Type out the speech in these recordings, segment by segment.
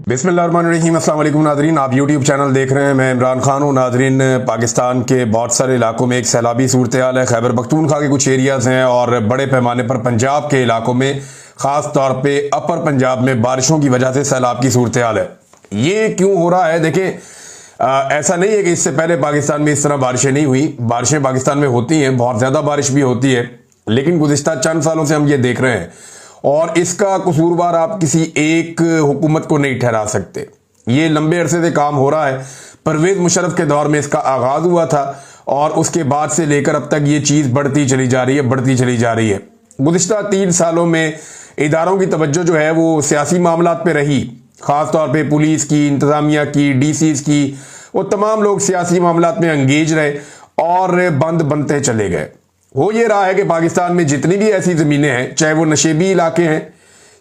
बिस्मिल्लाहिर्रहमानिर्रहीम। अस्सलाम वालेकुम नाज़रीन, आप यूट्यूब चैनल देख रहे हैं। मैं इमरान खान हूँ। नाज़रीन, पाकिस्तान के बहुत सारे इलाकों में एक सैलाबी सूरत हाल है। खैबर पख्तूनख्वा के कुछ एरियाज़ हैं और बड़े पैमाने पर पंजाब के इलाकों में, ख़ास तौर पे अपर पंजाब में बारिशों की वजह से सैलाब की सूरत हाल है। ये क्यों हो रहा है? देखें, ऐसा नहीं है कि इससे पहले पाकिस्तान में इस तरह बारिशें नहीं हुई। बारिशें पाकिस्तान में होती हैं, बहुत ज़्यादा बारिश भी होती है, लेकिन गुज़िश्ता चंद सालों से हम ये देख रहे हैं और इसका कसूरवार आप किसी एक हुकूमत को नहीं ठहरा सकते। ये लंबे अरसे से काम हो रहा है। परवेज मुशर्रफ के दौर में इसका आगाज हुआ था और उसके बाद से लेकर अब तक ये चीज़ बढ़ती चली जा रही है, बढ़ती चली जा रही है। गुज़िश्ता 3 सालों में इदारों की तवज्जो जो है वो सियासी मामलात पे रही, ख़ास तौर पे पुलिस की, इंतज़ामिया की, डीसीज की। वो तमाम लोग सियासी मामलात में अंगेज रहे और बंद बनते चले गए। हो ये रहा है कि पाकिस्तान में जितनी भी ऐसी ज़मीनें हैं, चाहे वो नशेबी इलाके हैं,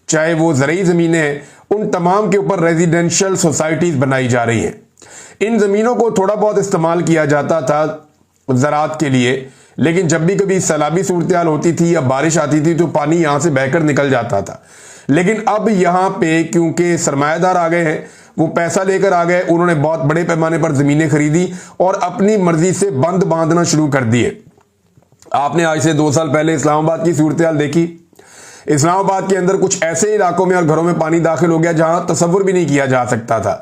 चाहे वो ज़रई ज़मीनें हैं, उन तमाम के ऊपर रेजिडेंशियल सोसाइटीज़ बनाई जा रही हैं। इन ज़मीनों को थोड़ा बहुत इस्तेमाल किया जाता था ज़राअत के लिए, लेकिन जब भी कभी सैलाबी सूरत हाल होती थी या बारिश आती थी तो पानी यहाँ से बहकर निकल जाता था। लेकिन अब यहाँ पे क्योंकि सरमायादार आ गए हैं, वो पैसा लेकर आ गए, उन्होंने बहुत बड़े पैमाने पर ज़मीनें खरीदी और अपनी मर्जी से बंद बांधना शुरू कर दिए। आपने आज से 2 साल पहले इस्लामाबाद की सूरत हाल देखी। इस्लामाबाद के अंदर कुछ ऐसे इलाकों में और घरों में पानी दाखिल हो गया जहां तसव्वुर भी नहीं किया जा सकता था।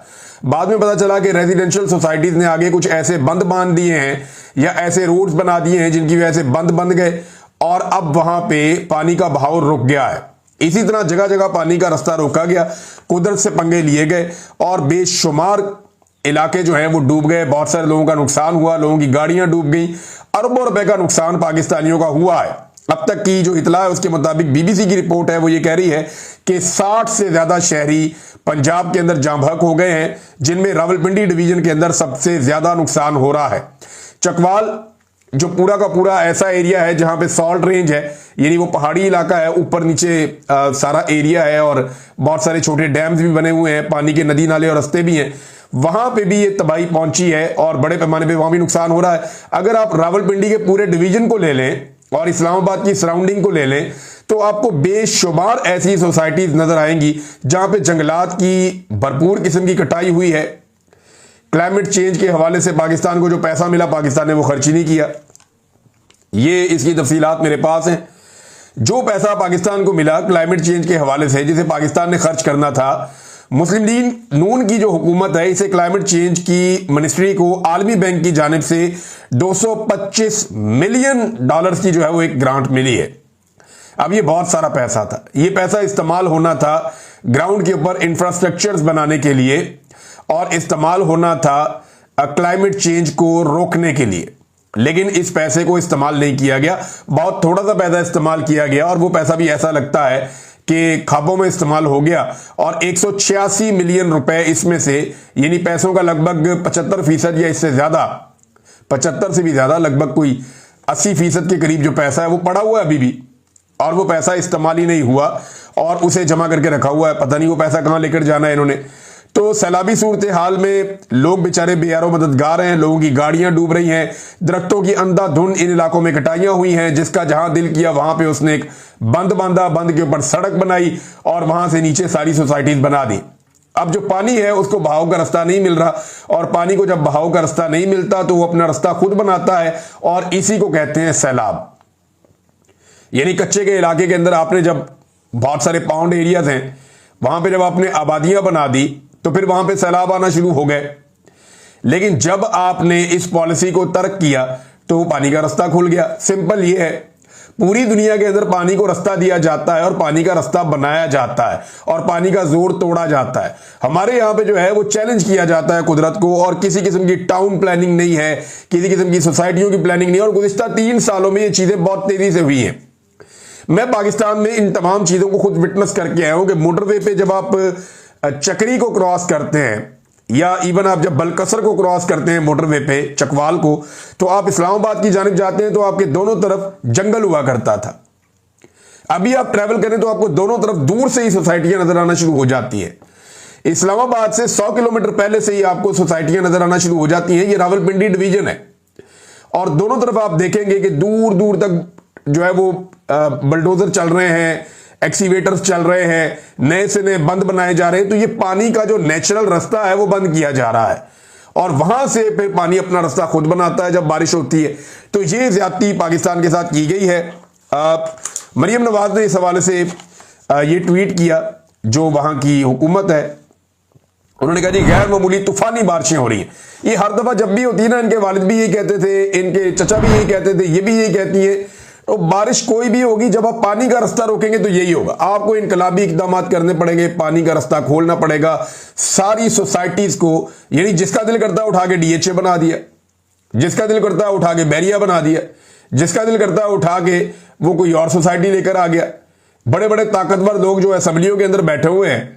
बाद में पता चला कि रेजिडेंशियल सोसाइटीज ने आगे कुछ ऐसे बंद बांध दिए हैं या ऐसे रोड्स बना दिए हैं जिनकी वजह से बंद गए और अब वहां पे पानी का बहाव रुक गया है। इसी तरह जगह जगह पानी का रास्ता रोका गया, कुदरत से पंगे लिए गए और बेशुमार इलाके जो हैं वो डूब गए। बहुत सारे लोगों का नुकसान हुआ, लोगों की गाड़ियां डूब गई, अरबों रुपए का नुकसान पाकिस्तानियों का हुआ है। अब तक की जो इतला है उसके मुताबिक बीबीसी की रिपोर्ट है, वो ये कह रही है कि 60 से ज्यादा शहरी पंजाब के अंदर जाम बहक हो गए हैं, जिनमें रावलपिंडी डिवीजन के अंदर सबसे ज्यादा नुकसान हो रहा है। चकवाल जो पूरा का पूरा ऐसा एरिया है जहां पे सॉल्ट रेंज है, यानी वो पहाड़ी इलाका है, ऊपर नीचे सारा एरिया है और बहुत सारे छोटे डैम्स भी बने हुए हैं, पानी के नदी नाले और रास्ते भी हैं, वहां पे भी ये तबाही पहुंची है और बड़े पैमाने पे वहां भी नुकसान हो रहा है। अगर आप रावलपिंडी के पूरे डिवीजन को ले लें और इस्लामाबाद की सराउंडिंग को ले लें तो आपको बेशुमार ऐसी सोसाइटीज नजर आएंगी जहां पे जंगलात की भरपूर किस्म की कटाई हुई है। क्लाइमेट चेंज के हवाले से पाकिस्तान को जो पैसा मिला, पाकिस्तान ने वो खर्च ही नहीं किया। ये इसकी तफसीलात मेरे पास हैं। जो पैसा पाकिस्तान को मिला क्लाइमेट चेंज के हवाले से, जिसे पाकिस्तान ने खर्च करना था, मुस्लिम लीग नून की जो हुकूमत है, इसे क्लाइमेट चेंज की मिनिस्ट्री को आलमी बैंक की जानिब से 225 मिलियन डॉलर्स की जो है वो एक ग्रांट मिली है। अब ये बहुत सारा पैसा था। ये पैसा इस्तेमाल होना था ग्राउंड के ऊपर इंफ्रास्ट्रक्चर्स बनाने के लिए और इस्तेमाल होना था क्लाइमेट चेंज को रोकने के लिए, लेकिन इस पैसे को इस्तेमाल नहीं किया गया। बहुत थोड़ा सा पैसा इस्तेमाल किया गया और वो पैसा भी ऐसा लगता है कि खाबों में इस्तेमाल हो गया और 186 मिलियन रुपए इसमें से, यानी पैसों का लगभग 75% या इससे ज्यादा, 75 से भी ज्यादा, लगभग कोई 80% के करीब जो पैसा है वो पड़ा हुआ है अभी भी और वो पैसा इस्तेमाल ही नहीं हुआ और उसे जमा करके रखा हुआ है। पता नहीं वो पैसा कहां लेकर जाना है इन्होंने। तो सैलाबी सूरत हाल में लोग बेचारे बेयारो मददगार हैं, लोगों की गाड़ियां डूब रही हैं, दरख्तों की अंधाधुंध इन इलाकों में कटाइयां हुई हैं, जिसका जहां दिल किया वहां पे उसने एक बंद बांधा, बंद के ऊपर सड़क बनाई और वहां से नीचे सारी सोसाइटीज बना दी। अब जो पानी है उसको बहाव का रास्ता नहीं मिल रहा और पानी को जब बहाव का रास्ता नहीं मिलता तो वो अपना रास्ता खुद बनाता है और इसी को कहते हैं सैलाब। यानी कच्चे के इलाके के अंदर आपने जब बहुत सारे पाउंड एरियाज हैं, वहां पे जब आपने आबादियां बना दी तो फिर वहां पे सैलाब आना शुरू हो गए। लेकिन जब आपने इस पॉलिसी को तर्क किया तो पानी का रास्ता खुल गया। सिंपल ये है, पूरी दुनिया के अंदर पानी को रास्ता दिया जाता है और पानी का रास्ता बनाया जाता है और पानी का जोर तोड़ा जाता है। हमारे यहां पे जो है वो चैलेंज किया जाता है कुदरत को और किसी किस्म की टाउन प्लानिंग नहीं है, किसी किस्म की सोसाइटियों की प्लानिंग नहीं है और गुज़िश्ता 3 सालों में ये चीजें बहुत तेजी से हुई हैं। मैं पाकिस्तान में इन तमाम चीजों को खुद विटनेस करके आया हूं कि मोटरवे पे जब आप चक्री को क्रॉस करते हैं या इवन आप जब बलकसर को क्रॉस करते हैं मोटरवे पे, चकवाल को, तो आप इस्लामाबाद की जानिब जाते हैं तो आपके दोनों तरफ जंगल हुआ करता था। अभी आप ट्रैवल करें तो आपको दोनों तरफ दूर से ही सोसाइटियां नजर आना शुरू हो जाती है। इस्लामाबाद से 100 किलोमीटर पहले से ही आपको सोसाइटियां नजर आना शुरू हो जाती हैं। ये रावलपिंडी डिवीजन है और दोनों तरफ आप देखेंगे कि दूर दूर तक जो है वो बुलडोजर चल रहे हैं, एक्सीवेटर्स चल रहे हैं, नए से नए बंद बनाए जा रहे हैं, तो ये पानी का जो नेचुरल रास्ता है वो बंद किया जा रहा है और वहां से फिर पानी अपना रास्ता खुद बनाता है जब बारिश होती है। तो ये ज्यादती पाकिस्तान के साथ की गई है। मरियम नवाज ने इस हवाले से ये ट्वीट किया, जो वहां की हुकूमत है, उन्होंने कहा जी गैर मामूली तूफानी बारिशें हो रही हैं। ये हर दफा जब भी होती है ना, इनके वालिद भी यही कहते थे, इनके चचा भी यही कहते थे, ये भी यही कहती है, तो बारिश कोई भी होगी जब आप पानी का रास्ता रोकेंगे तो यही होगा। आपको इनकलाबी इकदाम करने पड़ेंगे, पानी का रास्ता खोलना पड़ेगा सारी सोसाइटीज को। यानी जिसका दिल करता है उठा के डीएचए बना दिया, जिसका दिल करता है उठा के बैरिया बना दिया, जिसका दिल करता है उठा के वो कोई और सोसाइटी लेकर आ गया। बड़े बड़े ताकतवर लोग जो असेंबलियों के अंदर बैठे हुए हैं,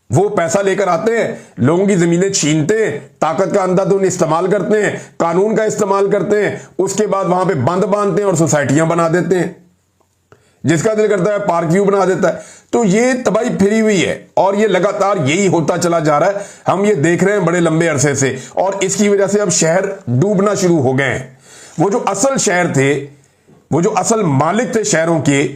वो पैसा लेकर आते हैं, लोगों की जमीनें छीनते हैं, ताकत का अंधाधुंध इस्तेमाल करते हैं, कानून का इस्तेमाल करते हैं, उसके बाद वहां पे बंद बांधते हैं और सोसाइटियां बना देते हैं। जिसका दिल करता है पार्क व्यू बना देता है। तो ये तबाही फिरी हुई है और ये लगातार यही होता चला जा रहा है। हम ये देख रहे हैं बड़े लंबे अरसे से, और इसकी वजह से अब शहर डूबना शुरू हो गए हैं। वो जो असल शहर थे, वो जो असल मालिक थे शहरों के,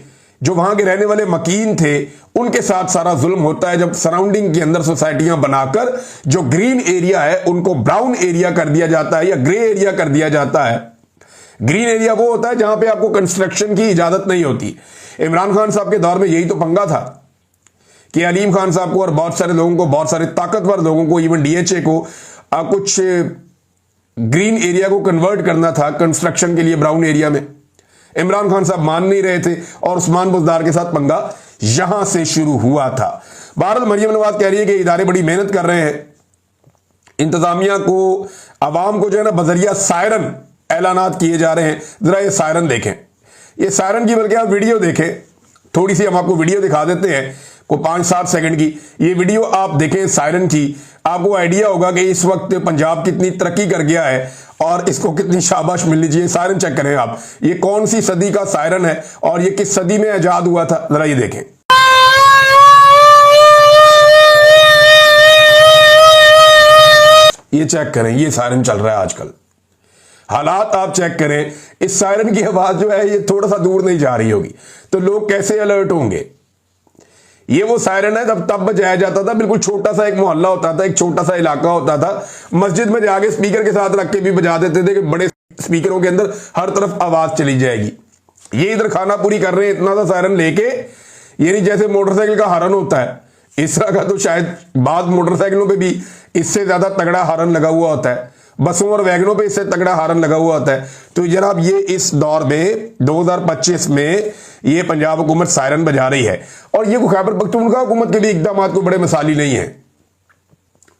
जो वहां के रहने वाले मकीन थे, उनके साथ सारा जुल्म होता है जब सराउंडिंग के अंदर सोसाइटियां बनाकर जो ग्रीन एरिया है उनको ब्राउन एरिया कर दिया जाता है या ग्रे एरिया कर दिया जाता है। ग्रीन एरिया वो होता है जहां पे आपको कंस्ट्रक्शन की इजाजत नहीं होती। इमरान खान साहब के दौर में यही तो पंगा था कि अलीम खान साहब को और बहुत सारे लोगों को, बहुत सारे ताकतवर लोगों को, इवन डीएचए को कुछ ग्रीन एरिया को कन्वर्ट करना था कंस्ट्रक्शन के लिए ब्राउन एरिया में। इमरान खान साहब मान नहीं रहे थे और उस्मान बुज़दार के साथ पंगा यहां से शुरू हुआ था। बहरहाल मरियम नवाज कह रही है कि इदारे बड़ी मेहनत कर रहे हैं, इंतजामिया को, अवाम को जो है ना बजरिया सायरन ऐलानात किए जा रहे हैं। जरा ये सायरन देखें, ये सायरन की बल्कि आप वीडियो देखें, थोड़ी सी हम आपको वीडियो दिखा देते हैं, को 5-7 सेकंड की ये वीडियो आप देखें सायरन की। आपको आइडिया होगा कि इस वक्त पंजाब कितनी तरक्की कर गया है और इसको कितनी शाबाश मिलनी चाहिए। सायरन चेक करें आप, ये कौन सी सदी का सायरन है और ये किस सदी में इजाद हुआ था, जरा ये देखें। ये चेक करें, ये सायरन चल रहा है आजकल। हालात आप चेक करें, इस सायरन की आवाज जो है ये थोड़ा सा दूर नहीं जा रही होगी, तो लोग कैसे अलर्ट होंगे। ये वो सायरन है तब बजाया जाता था, बिल्कुल छोटा सा एक मोहल्ला होता था, एक छोटा सा इलाका होता था, मस्जिद में जाके स्पीकर के साथ रख के भी बजा देते थे कि बड़े स्पीकरों के अंदर हर तरफ आवाज चली जाएगी। ये इधर खाना पूरी कर रहे हैं इतना सा सायरन लेके, यानी जैसे मोटरसाइकिल का हॉर्न होता है इस तरह का, तो शायद बाद मोटरसाइकिलों पे भी इससे ज्यादा तगड़ा हॉर्न लगा हुआ होता है, बसों और वैगनों पे इससे तगड़ा हॉर्न लगा हुआ होता है। तो जनाब ये इस दौर में 2025 में ये पंजाब हुकूमत सायरन बजा रही है और ये खैबर पख्तूनख्वा हुकूमत के भी इकदाम को बड़े मिसाली नहीं है।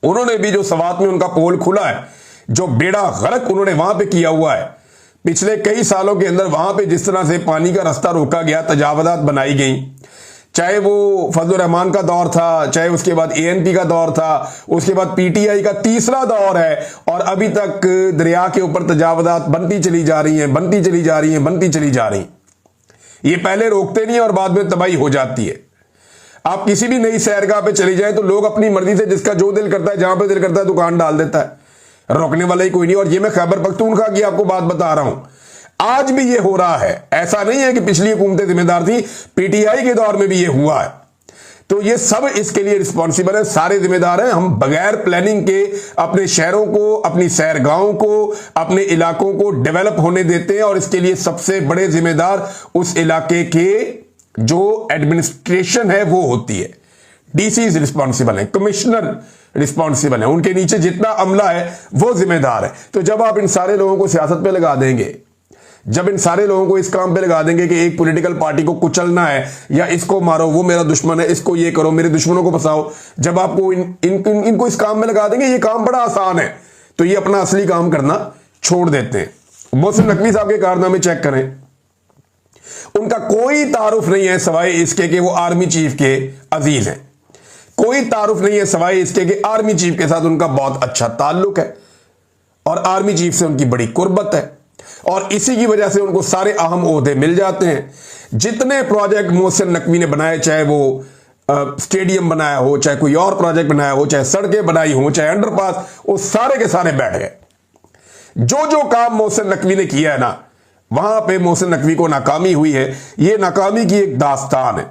उन्होंने भी जो सवात में उनका पोल खुला है, जो बेड़ा गर्क उन्होंने वहां पे किया हुआ है, पिछले कई सालों के अंदर वहां पे जिस तरह से पानी का रास्ता रोका गया, तजावजात बनाई गई, चाहे वो फजल रहमान का दौर था, चाहे उसके बाद एएनपी का दौर था, उसके बाद पीटीआई का तीसरा दौर है, और अभी तक दरिया के ऊपर तजावजात बनती चली जा रही हैं, बनती चली जा रही हैं, बनती चली जा रही। ये पहले रोकते नहीं और बाद में तबाही हो जाती है। आप किसी भी नई सैरगाह पे चली जाए तो लोग अपनी मर्जी से जिसका जो दिल करता है, जहां पे दिल करता है दुकान डाल देता है, रोकने वाला ही कोई नहीं। और ये मैं खैबर पख्तूनख्वा की आपको बात बता रहा हूं, आज भी ये हो रहा है। ऐसा नहीं है कि पिछली हुकूमतें जिम्मेदार थी, पीटीआई के दौर में भी ये हुआ है। तो ये सब इसके लिए रिस्पॉन्सिबल है, सारे जिम्मेदार हैं। हम बगैर प्लानिंग के अपने शहरों को, अपनी सैरगाहों को, अपने इलाकों को डेवलप होने देते हैं और इसके लिए सबसे बड़े जिम्मेदार उस इलाके के जो एडमिनिस्ट्रेशन है वो होती है। डीसी रिस्पॉन्सिबल है, कमिश्नर रिस्पॉन्सिबल है, उनके नीचे जितना अमला है वो जिम्मेदार है। तो जब आप इन सारे लोगों को सियासत पे लगा देंगे, जब इन सारे लोगों को इस काम पे लगा देंगे कि एक पॉलिटिकल पार्टी को कुचलना है या इसको मारो, वो मेरा दुश्मन है, इसको ये करो, मेरे दुश्मनों को फंसाओ, जब आपको इनको इस काम में लगा देंगे, ये काम बड़ा आसान है, तो ये अपना असली काम करना छोड़ देते हैं। मोहसिन नकवी साहब के कारनामे चेक करें, उनका कोई तारुफ नहीं है सवाए इसके कि वो आर्मी चीफ के अजीज हैं, कोई तारुफ नहीं है सवाए इसके कि आर्मी चीफ के साथ उनका बहुत अच्छा ताल्लुक है और आर्मी चीफ से उनकी बड़ी कुर्बत है और इसी की वजह से उनको सारे अहम ओहदे मिल जाते हैं। जितने प्रोजेक्ट मोहसिन नकवी ने बनाए, चाहे वो स्टेडियम बनाया हो, चाहे कोई और प्रोजेक्ट बनाया हो, चाहे सड़कें बनाई हो, चाहे अंडरपास, वो सारे के सारे बैठ गए। जो जो काम मोहसिन नकवी ने किया है ना, वहां पे मोहसिन नकवी को नाकामी हुई है। ये नाकामी की एक दास्तान है।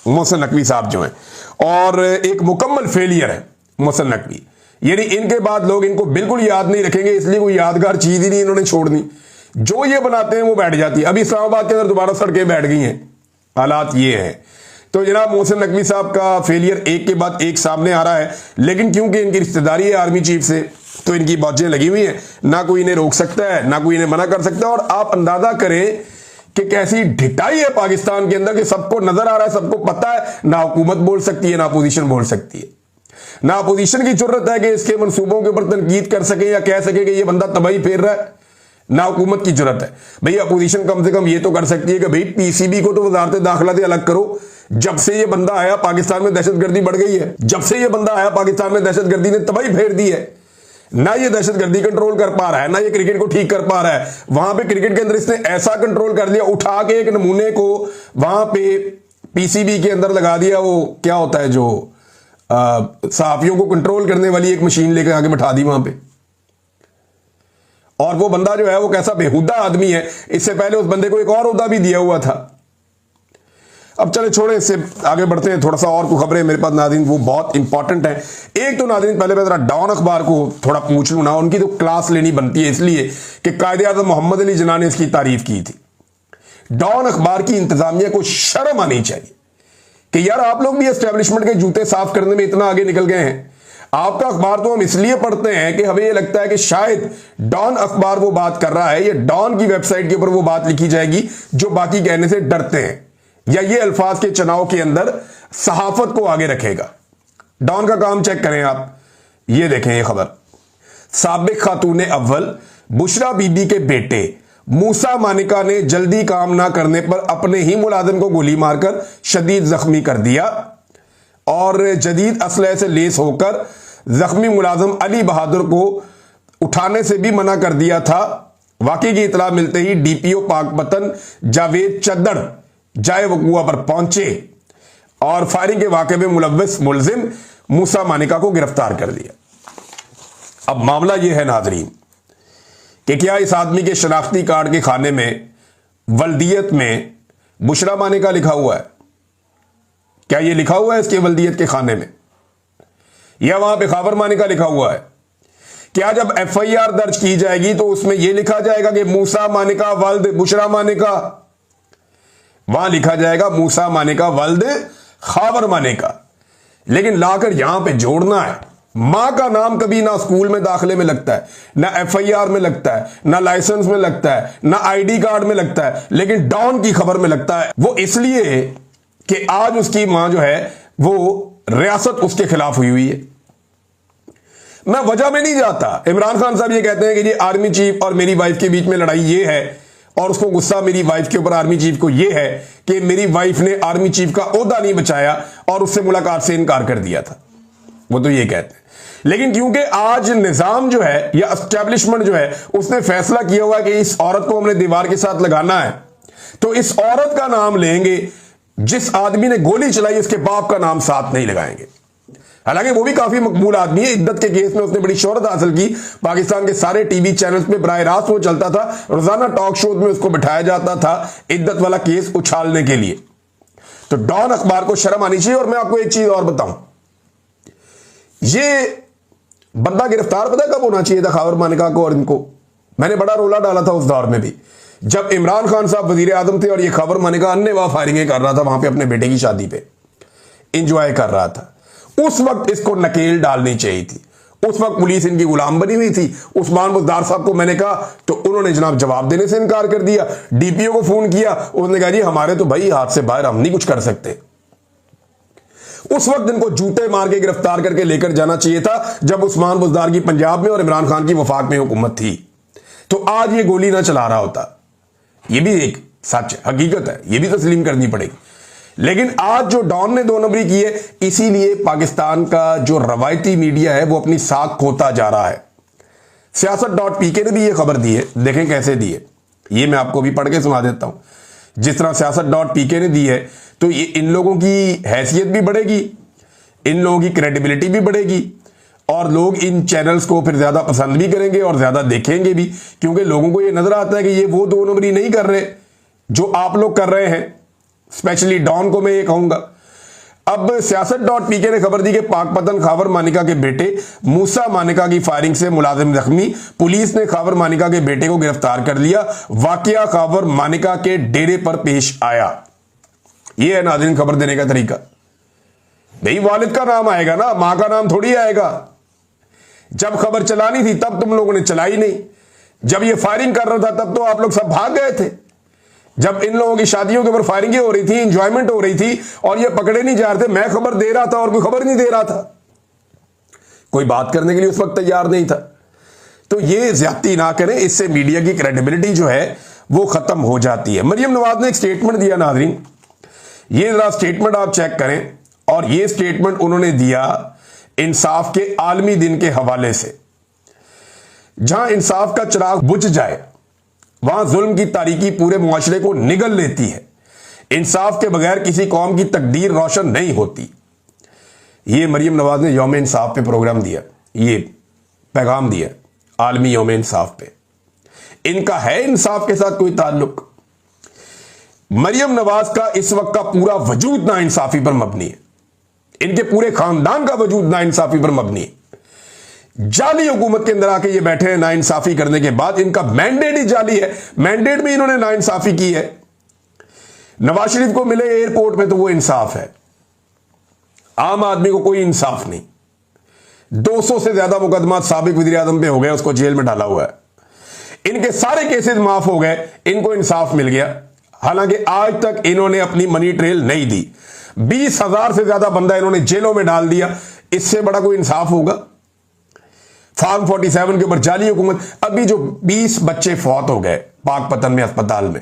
मोहसिन नकवी साहब जो हैं, और एक मुकम्मल फेलियर है मोहसिन नकवी। यानी इनके बाद लोग इनको बिल्कुल याद नहीं रखेंगे, इसलिए कोई यादगार चीज ही नहीं इन्होंने छोड़नी। जो ये बनाते हैं वो बैठ जाती है। अभी इस्लामाबाद के अंदर दोबारा सड़कें बैठ गई हैं, हालात ये हैं। तो जनाब मोहसिन नकवी साहब का फेलियर एक के बाद एक सामने आ रहा है, लेकिन क्योंकि इनकी रिश्तेदारी है आर्मी चीफ से, तो इनकी बाजें लगी हुई हैं, ना कोई इन्हें रोक सकता है, ना कोई इन्हें मना कर सकता है। और आप अंदाजा करें कि कैसी ढिठाई है पाकिस्तान के अंदर कि सबको नजर आ रहा है, सबको पता है, ना हुकूमत बोल सकती है, ना अपोजिशन बोल सकती है, ना अपोजिशन की जरूरत है कि इसके मंसूबों के ऊपर तनकीद कर सके या कह सके कि ये बंदा तबाही फेर रहा है, ना हुकूमत की जरूरत है। भाई अपोजिशन कम से कम ये तो कर सकती है कि भाई पीसीबी को तो वजारत दाखिला से अलग करो। जब से ये बंदा आया पाकिस्तान में दहशतगर्दी बढ़ गई है, जब से ये बंदा आया पाकिस्तान में दहशतगर्दी ने तबाही फेर दी है। ना ये दहशतगर्दी कंट्रोल कर पा रहा है, ना ये क्रिकेट को ठीक कर पा रहा है। वहां पे क्रिकेट के अंदर इसने ऐसा कंट्रोल कर दिया, उठा के एक नमूने को वहां पे पीसीबी के अंदर लगा दिया। वो क्या होता है जो सहाफियों को कंट्रोल करने वाली एक मशीन लेकर आके बैठा दी वहां पे। और वो बंदा जो है वो कैसा बेहुदा आदमी है, इससे पहले उस बंदे को एक और ओहदा भी दिया हुआ था। अब चले छोड़े, इससे आगे बढ़ते हैं। थोड़ा सा और कुछ खबरें मेरे पास नाज़रीन, वो बहुत इंपॉर्टेंट है। एक तो नाज़रीन पहले मैं जरा डॉन अखबार को थोड़ा पूछ लूँ ना, उनकी तो क्लास लेनी बनती है, इसलिए कि कायदे-ए-आज़म मोहम्मद अली जिन्ना ने इसकी तारीफ की थी। डॉन अखबार की इंतजामिया को शर्म आनी चाहिए कि यार आप लोग भी एस्टेब्लिशमेंट के जूते साफ करने में इतना आगे निकल गए हैं। आपका अखबार तो हम इसलिए पढ़ते हैं कि हमें यह लगता है कि शायद डॉन अखबार वो बात कर रहा है, या डॉन की वेबसाइट के ऊपर वो बात लिखी जाएगी जो बाकी कहने से डरते हैं, या ये अल्फाज के चुनाव के अंदर सहाफत को आगे रखेगा। डॉन का काम चेक करें आप, ये देखें ये खबर। साबिक खातून अव्वल बुशरा बीबी के बेटे मूसा मानिका ने जल्दी काम ना करने पर अपने ही मुलाजिम को गोली मारकर शदीद जख्मी कर दिया, और जदीद असलहे से लेस होकर जख्मी मुलाजिम अली बहादुर को उठाने से भी मना कर दिया था। वाकई की इतला मिलते ही डीपीओ पाकपतन जावेद चद्दड़ जाए वकुआ पर पहुंचे और फायरिंग के वाकये में मुलव्विस मुलजिम मूसा मानिका को गिरफ्तार कर दिया। अब मामला यह है नाजरीन कि क्या इस आदमी के शनाख्ती कार्ड के खाने में वल्दियत में बुशरा मानिका लिखा हुआ है? क्या यह लिखा हुआ है इसके वल्दियत के खाने में, या वहां पे खाबर मानिका लिखा हुआ है? क्या जब एफआईआर दर्ज की जाएगी तो उसमें यह लिखा जाएगा कि मूसा मानिका वल्द बुशरा मानिका? वहां लिखा जाएगा मूसा मानिका वल्द खाबर मानिका। लेकिन लाकर यहां पे जोड़ना है, मां का नाम कभी ना स्कूल में दाखिले में लगता है, ना एफआईआर में लगता है, ना लाइसेंस में लगता है, ना आईडी कार्ड में लगता है, लेकिन डॉन की खबर में लगता है। वो इसलिए कि आज उसकी मां जो है वो रियासत उसके खिलाफ हुई है। मैं वजह में नहीं जाता। इमरान खान साहब ये कहते हैं कि ये आर्मी चीफ और मेरी वाइफ के बीच में लड़ाई ये है, और उसको गुस्सा मेरी वाइफ के ऊपर आर्मी चीफ को ये है कि मेरी वाइफ ने आर्मी चीफ का ओहदा नहीं बचाया और उससे मुलाकात से इनकार कर दिया था। वो तो ये कहते हैं। लेकिन क्योंकि आज निजाम जो है या एस्टेब्लिशमेंट जो है उसने फैसला किया हुआ है कि इस औरत को हमने दीवार के साथ लगाना है, तो इस औरत का नाम लेंगे, जिस आदमी ने गोली चलाई उसके बाप का नाम साथ नहीं लगाएंगे। हालांकि वो भी काफी मकबूल आदमी है, इद्दत के केस में उसने बड़ी शोहरत हासिल की। पाकिस्तान के सारे टीवी चैनल्स पे बराह रास्त वो चलता था, रोजाना टॉक शोज में उसको बिठाया जाता था इद्दत वाला केस उछालने के लिए। तो डॉन अखबार को शर्म आनी चाहिए। और मैं आपको एक चीज और बताऊं, ये बंदा गिरफ्तार पता कब होना चाहिए था खाबर मानिका को और इनको? मैंने बड़ा रोला डाला था उस दौर में भी, जब इमरान खान साहब वजीर आजम थे और ये खाबर मानिका अन्य फायरिंगें कर रहा था वहां पे अपने बेटे की शादी पे इंजॉय कर रहा था। उस वक्त इसको नकेल डालनी चाहिए थी। उस वक्त पुलिस इनकी गुलाम बनी हुई थी। उस्मान बुज़दार साहब को मैंने कहा तो उन्होंने जनाब जवाब देने से इनकार कर दिया। डीपीओ को फोन किया, उसने कहा जी हमारे तो भाई हाथ से बाहर, हम नहीं कुछ कर सकते। उस वक्त इनको जूते मार के गिरफ्तार करके लेकर जाना चाहिए था, जब उस्मान बुज़दार की पंजाब में और इमरान खान की वफाक में हुकूमत थी। तो आज ये गोली ना चला रहा होता। ये भी एक सच हकीकत है, ये भी तस्लीम करनी पड़ेगी। लेकिन आज जो डॉन ने 2 नंबरी की है, इसीलिए पाकिस्तान का जो रवायती मीडिया है वो अपनी साख खोता जा रहा है। सियासत.pk ने भी ये खबर दी है, देखें कैसे दी है, ये मैं आपको भी पढ़ के सुना देता हूं। जिस तरह सियासत.pk ने दी है तो ये इन लोगों की हैसियत भी बढ़ेगी, इन लोगों की क्रेडिबिलिटी भी बढ़ेगी, और लोग इन चैनल्स को फिर ज्यादा पसंद भी करेंगे और ज्यादा देखेंगे भी, क्योंकि लोगों को ये नजर आता है कि ये वो 2 नंबरी नहीं कर रहे जो आप लोग कर रहे हैं। स्पेशली डॉन को मैं ये कहूंगा अब सियासत.pk ने खबर दी कि पाकपतन खावर मानिका के बेटे मूसा मानिका की फायरिंग से मुलाजिम जख्मी, पुलिस ने खावर मानिका के बेटे को गिरफ्तार कर लिया। वाकया खावर मानिका के डेरे पर पेश आया। यह है नाज़रीन खबर देने का तरीका। भाई वालिद का नाम आएगा ना, मां का नाम थोड़ी आएगा। जब खबर चलानी थी तब तुम लोगों ने चलाई नहीं। जब ये फायरिंग कर रहा था तब तो आप लोग सब भाग गए थे। जब इन लोगों की शादियों के ऊपर फायरिंग हो रही थी, इंजॉयमेंट हो रही थी और ये पकड़े नहीं जा रहे थे, मैं खबर दे रहा था और कोई खबर नहीं दे रहा था। कोई बात करने के लिए उस वक्त तैयार नहीं था। तो ये ज्यादती ना करें, इससे मीडिया की क्रेडिबिलिटी जो है वो खत्म हो जाती है। मरियम नवाज ने एक स्टेटमेंट दिया नाज़रीन, ये जरा स्टेटमेंट आप चेक करें। और ये स्टेटमेंट उन्होंने दिया इंसाफ के आलमी दिन के हवाले से। जहां इंसाफ का चिराग बुझ जाए वहां जुल्म की तारीकी पूरे मुआशरे को निगल लेती है। इंसाफ के बगैर किसी कौम की तकदीर रोशन नहीं होती। ये मरियम नवाज ने यौम इंसाफ पे प्रोग्राम दिया, ये पैगाम दिया आलमी यौम इंसाफ पे। इनका है इंसाफ के साथ कोई ताल्लुक? मरियम नवाज का इस वक्त का पूरा वजूद ना इंसाफी पर मबनी है। इनके पूरे खानदान का वजूद ना इंसाफी पर मबनी है। जाली हुकूमत के अंदर आके ये बैठे हैं ना इंसाफी करने के बाद। इनका मैंडेट ही जाली है, मैंडेट में इन्होंने ना इंसाफी की है। नवाज शरीफ को मिले एयरपोर्ट में तो वो इंसाफ है, आम आदमी को कोई इंसाफ नहीं। 200 से ज्यादा मुकदमा साबिक वज़ीर आज़म पे हो गए, उसको जेल में डाला हुआ है। इनके सारे केसेस माफ हो गए, इनको इंसाफ मिल गया। हालांकि आज तक इन्होंने अपनी मनी ट्रेल नहीं दी। 20,000 से ज्यादा बंदा इन्होंने जेलों में डाल दिया। इससे बड़ा कोई इंसाफ होगा? फार्म 47 के ऊपर जाली हुकूमत। अभी जो 20 बच्चे फौत हो गए पाकपतन में अस्पताल में,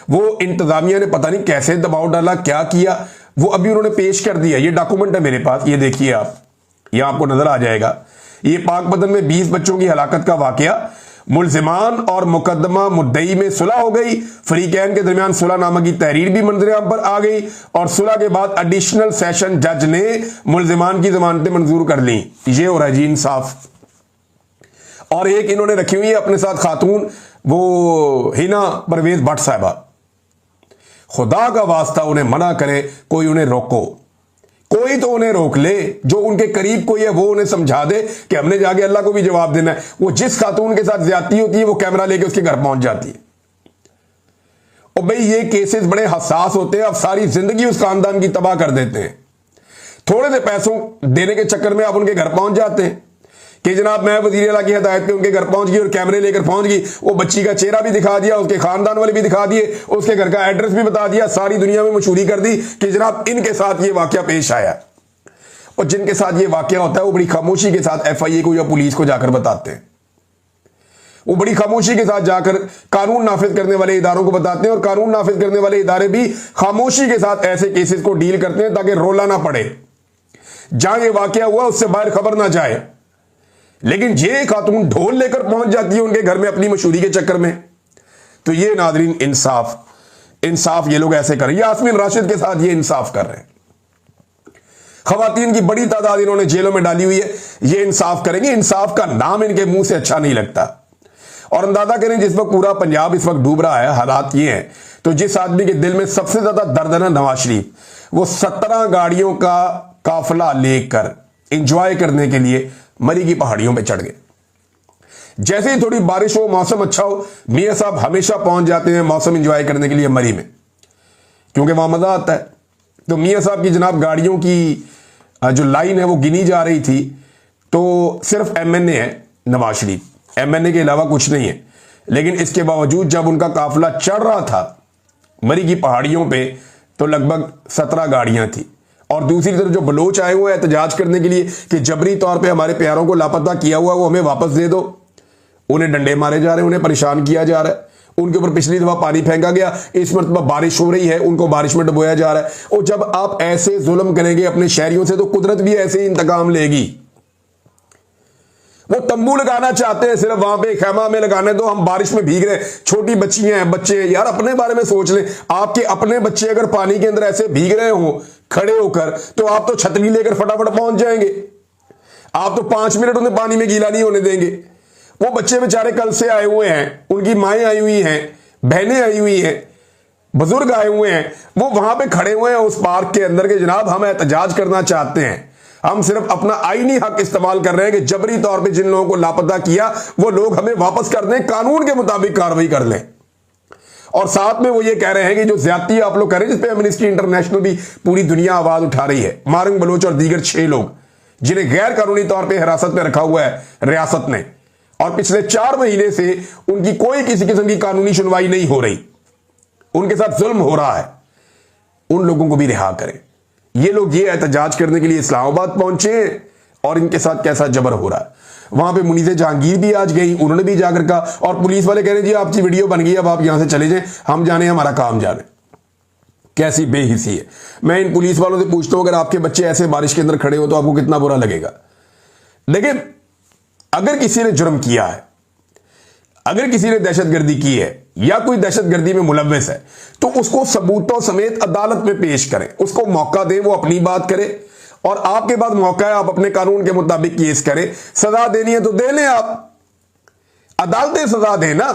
वो इंतजामिया ने पता नहीं कैसे दबाव डाला, क्या किया, वो अभी उन्होंने पेश कर दिया। ये डॉक्यूमेंट है मेरे पास, ये देखिए आप, ये आपको नजर आ जाएगा। ये पाकपतन में 20 बच्चों की हलाकत का वाकया। मुल्जिमान और मुकदमा मुद्दई में सुलह हो गई। फरीकैन के दरमियान सुलहनामा की तहरीर भी मंजर-ए-आम पर आ गई और सुलह के बाद एडिशनल सेशन जज ने मुल्जिमान की जमानतें मंजूर कर ली। ये हो रहा है जी इंसाफ। और एक इन्होंने रखी हुई है अपने साथ खातून, वो हिना परवेज भट्ट साहबा। खुदा का वास्ता उन्हें मना करे, कोई उन्हें रोको, कोई तो उन्हें रोक ले। जो उनके करीब कोई है वो उन्हें समझा दे कि हमने जाके अल्लाह को भी जवाब देना है। वो जिस खातून के साथ ज्यादती होती है वो कैमरा लेके उसके घर पहुंच जाती है। और भाई ये केसेस बड़े हसास होते हैं, अब सारी जिंदगी उस खानदान की तबाह कर देते हैं। थोड़े से पैसों देने के चक्कर में आप उनके घर पहुंच जाते हैं कि जनाब मैं वज़ीर आला की हिदायत पे उनके घर पहुंच गई और कैमरे लेकर पहुंच गई। वो बच्ची का चेहरा भी दिखा दिया, उसके खानदान वाले भी दिखा दिए, उसके घर का एड्रेस भी बता दिया, सारी दुनिया में मशहूरी कर दी कि जनाब इनके साथ ये वाकया पेश आया। और जिनके साथ ये वाकया होता है वो बड़ी खामोशी के साथ FIA को या पुलिस को जाकर बताते हैं। वो बड़ी खामोशी के साथ जाकर कानून नाफिज करने वाले इदारों को बताते हैं और कानून नाफिज करने वाले इदारे भी खामोशी के साथ ऐसे केसेस को डील करते हैं ताकि रोला ना पड़े, जहां ये वाकया हुआ उससे बाहर खबर ना जाए। लेकिन ये खातून ढोल लेकर पहुंच जाती है उनके घर में अपनी मशहूरी के चक्कर में। तो ये नाजरीन इंसाफ ये लोग ऐसे कर रहे हैं। यास्मीन राशिद के साथ ये इंसाफ कर रहे हैं। खवातीन की बड़ी तादाद इन्होंने जेलों में डाली हुई है, ये इंसाफ करेंगे। इंसाफ का नाम इनके मुंह से अच्छा नहीं लगता। और अंदाजा करें जिस वक्त पूरा पंजाब इस वक्त डूब रहा है, हालात ये हैं, तो जिस आदमी के दिल में सबसे ज्यादा दर्द है ना नवाज शरीफ, वो 17 गाड़ियों का काफिला लेकर इंजॉय करने के लिए मरी की पहाड़ियों पे चढ़ गए। जैसे ही थोड़ी बारिश हो, मौसम अच्छा हो, मियां साहब हमेशा पहुंच जाते हैं मौसम एंजॉय करने के लिए मरी में, क्योंकि वहां मजा आता है। तो मियां साहब की जनाब गाड़ियों की जो लाइन है वो गिनी जा रही थी, तो सिर्फ MNA है नवाज शरीफ, MNA के अलावा कुछ नहीं है। लेकिन इसके बावजूद जब उनका काफिला चढ़ रहा था मरी की पहाड़ियों पे, तो लगभग 17 गाड़ियां थी। और दूसरी तरफ जो बलोच आए हुए हैं एहतजाज करने के लिए कि जबरी तौर पे हमारे प्यारों को लापता किया हुआ वो हमें वापस दे दो, उन्हें डंडे मारे जा रहे हैं, उन्हें परेशान किया जा रहा है, उनके ऊपर पिछली दफा पानी फेंका गया, इस मरतबा बारिश हो रही है, उनको बारिश में डुबोया जा रहा है। और जब आप ऐसे जुल्म करेंगे अपने शहरियों से तो कुदरत भी ऐसे ही इंतकाम लेगी। वो तंबू लगाना चाहते हैं, सिर्फ वहां पे खैमा में लगाने दो, हम बारिश में भीग रहे हैं, छोटी बच्चियां हैं, बच्चे हैं। यार अपने बारे में सोच लें, आपके अपने बच्चे अगर पानी के अंदर ऐसे भीग रहे हो खड़े होकर, तो आप तो छतरी लेकर फटाफट पहुंच जाएंगे। आप तो 5 मिनट उन्हें पानी में गीला नहीं होने देंगे। वो बच्चे बेचारे कल से आए हुए हैं, उनकी माएँ आई हुई हैं, बहनें आई हुई हैं, बुजुर्ग आए हुए हैं, वो वहां पे खड़े हुए हैं उस पार्क के अंदर के, जनाब हम एहतजाज करना चाहते हैं, हम सिर्फ अपना आईनी हक इस्तेमाल कर रहे हैं कि जबरी तौर पे जिन लोगों को लापता किया वो लोग हमें वापस कर दें, कानून के मुताबिक कार्रवाई कर लें। और साथ में वो ये कह रहे हैं कि जो ज्यादती आप लोग कर रहे हैं, जिस पे एमनेस्टी इंटरनेशनल भी पूरी दुनिया आवाज उठा रही है, मारंग बलोच और दीगर 6 लोग जिन्हें गैर कानूनी तौर पर हिरासत में रखा हुआ है रियासत ने, और पिछले 4 महीने से उनकी कोई किसी किस्म की कानूनी सुनवाई नहीं हो रही, उनके साथ जुल्म हो रहा है, उन लोगों को भी रिहा करें। ये लोग ये एहतजाज करने के लिए इस्लामाबाद पहुंचे और इनके साथ कैसा जबर हो रहा है। वहां पे मुनीज़े जहांगीर भी आज गई, उन्होंने भी जाकर कहा, और पुलिस वाले कह रहे हैं जी आपकी वीडियो बन गई, अब आप यहां से चले जाएं, हम जाने हमारा काम जाने। कैसी बेहिसी है। मैं इन पुलिस वालों से पूछता हूं, अगर आपके बच्चे ऐसे बारिश के अंदर खड़े हो तो आपको कितना बुरा लगेगा। देखिए, अगर किसी ने जुर्म किया है, अगर किसी ने दहशतगर्दी की है या कोई दहशतगर्दी में मुलव्वस है, तो उसको सबूतों समेत अदालत में पेश करें, उसको मौका दें, वो अपनी बात करे, और आपके पास मौका है, आप अपने कानून के मुताबिक केस करें। सजा देनी है तो दे लें, आप अदालतें सजा दें ना।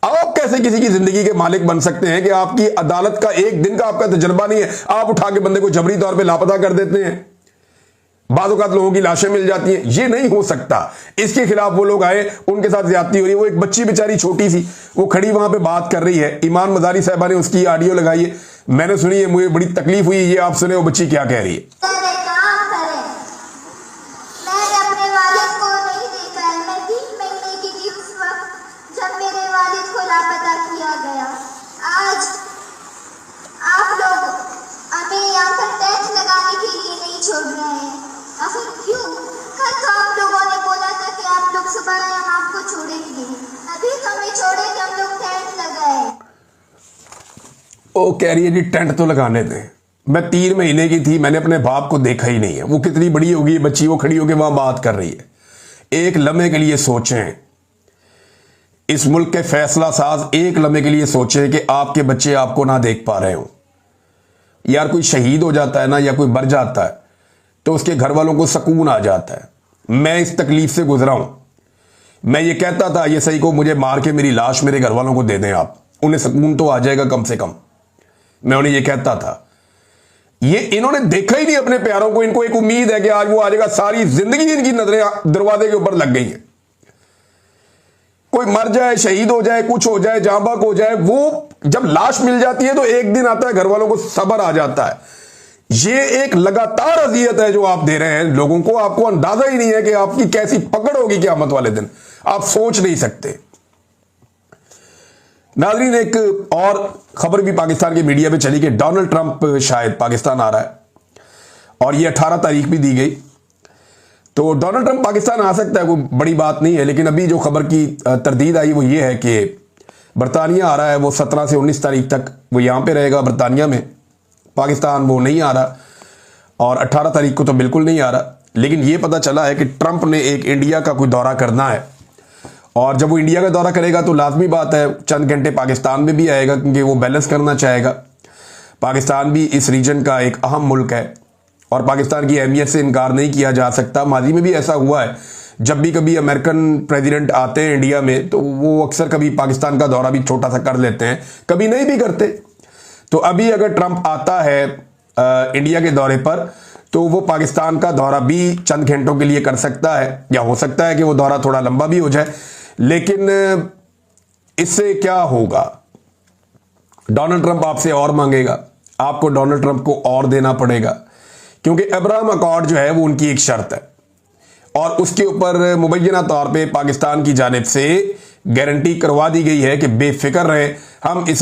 आप कैसे किसी की जिंदगी के मालिक बन सकते हैं कि आपकी अदालत का एक दिन का आपका तजर्बा नहीं है, आप उठा के बंदे को जबरी तौर पे लापता कर देते हैं, बाज़-औक़ात लोगों की लाशें मिल जाती हैं। ये नहीं हो सकता। इसके खिलाफ वो लोग आए, उनके साथ ज्यादती हो रही है। वो एक बच्ची बेचारी छोटी सी, वो खड़ी वहां पे बात कर रही है, ईमान मजारी साहबा ने उसकी ऑडियो लगाई है, मैंने सुनी है, मुझे बड़ी तकलीफ हुई। ये आप सुने वो बच्ची क्या कह रही है। वो कह रही है जी टेंट तो लगाने दें, मैं 3 महीने की थी, मैंने अपने बाप को देखा ही नहीं है। वो कितनी बड़ी होगी बच्ची, वो खड़ी होकर वहां बात कर रही है। एक लम्हे के लिए सोचें, इस मुल्क के फैसला साज एक लम्हे के लिए सोचें कि आपके बच्चे आपको ना देख पा रहे हो। यार कोई शहीद हो जाता है ना, या कोई मर जाता है, तो उसके घर वालों को सुकून आ जाता है। मैं इस तकलीफ से गुजरा हूं। मैं ये कहता था ये सही को मुझे मार के मेरी लाश मेरे घर वालों को दे दें आप, उन्हें सुकून तो आ जाएगा कम से कम। मैं उन्हें ये कहता था। ये इन्होंने देखा ही नहीं अपने प्यारों को। इनको एक उम्मीद है कि आज वो आ जाएगा, सारी जिंदगी इनकी नजरें दरवाजे के ऊपर लग गई है। कोई मर जाए, शहीद हो जाए, कुछ हो जाए, जाँ बहक हो जाए, वो जब लाश मिल जाती है तो एक दिन आता है घर वालों को सब्र आ जाता है। ये एक लगातार अजियत है जो आप दे रहे हैं लोगों को। आपको अंदाजा ही नहीं है कि आपकी कैसी पकड़ होगी क़यामत वाले दिन, आप सोच नहीं सकते। नाज़रीन, एक और खबर भी पाकिस्तान के मीडिया में चली कि डोनाल्ड ट्रंप शायद पाकिस्तान आ रहा है, और ये 18 तारीख भी दी गई। तो डोनाल्ड ट्रंप पाकिस्तान आ सकता है, कोई बड़ी बात नहीं है। लेकिन अभी जो खबर की तरदीद आई वो ये है कि बरतानिया आ रहा है। वो 17 से 19 तारीख तक वो यहाँ पे रहेगा बरतानिया में। पाकिस्तान वो नहीं आ रहा, और 18 तारीख को तो बिल्कुल नहीं आ रहा। लेकिन ये पता चला है कि ट्रंप ने एक इंडिया का कोई दौरा करना है, और जब वो इंडिया का दौरा करेगा तो लाजमी बात है चंद घंटे पाकिस्तान में भी आएगा, क्योंकि वो बैलेंस करना चाहेगा। पाकिस्तान भी इस रीजन का एक अहम मुल्क है, और पाकिस्तान की अहमियत से इनकार नहीं किया जा सकता। माजी में भी ऐसा हुआ है, जब भी कभी अमेरिकन प्रेसिडेंट आते हैं इंडिया में तो वो अक्सर कभी पाकिस्तान का दौरा भी छोटा सा कर लेते हैं, कभी नहीं भी करते। तो अभी अगर ट्रंप आता है इंडिया के दौरे पर, तो वो पाकिस्तान का दौरा भी चंद घंटों के लिए कर सकता है, या हो सकता है कि वो दौरा थोड़ा लंबा भी हो जाए। लेकिन इससे क्या होगा, डोनाल्ड ट्रंप आपसे और मांगेगा, आपको डोनाल्ड ट्रंप को और देना पड़ेगा, क्योंकि अब्राहम अकॉर्ड जो है वो उनकी एक शर्त है, और उसके ऊपर मुबैना तौर पे पाकिस्तान की जानिब से गारंटी करवा दी गई है कि बेफिक्र रहे, हम इस